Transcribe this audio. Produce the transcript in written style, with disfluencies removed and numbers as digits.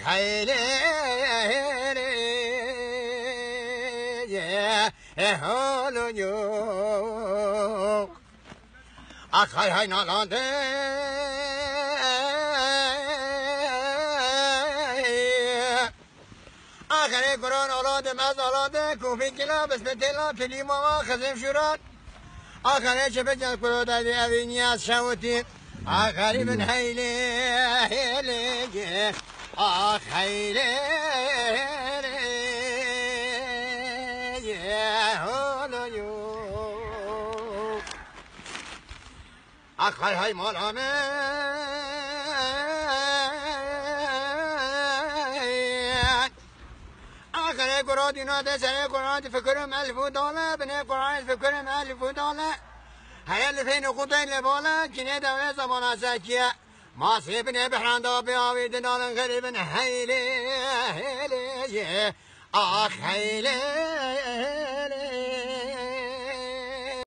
خيلي هولو يو أخي هاي نالاندي آخر قرآن أولاد مز أولاد کوفی کلا بس بتلا فيلم ما خزم شورات آخر شبه قرآن دادی اوینیاز شوتی آخری من هیلی هیلی آخیلی هولو یو آخر های مالامه آخر قرآن دینا ده سر قرآن فکرم $1000 بنه قرآن فکرم $1000 هيا فين قطين لبولا كني دولة زمان ساكية ما سيبني بحران بياوي دنال غريب هيلي هيلي آخ هيلي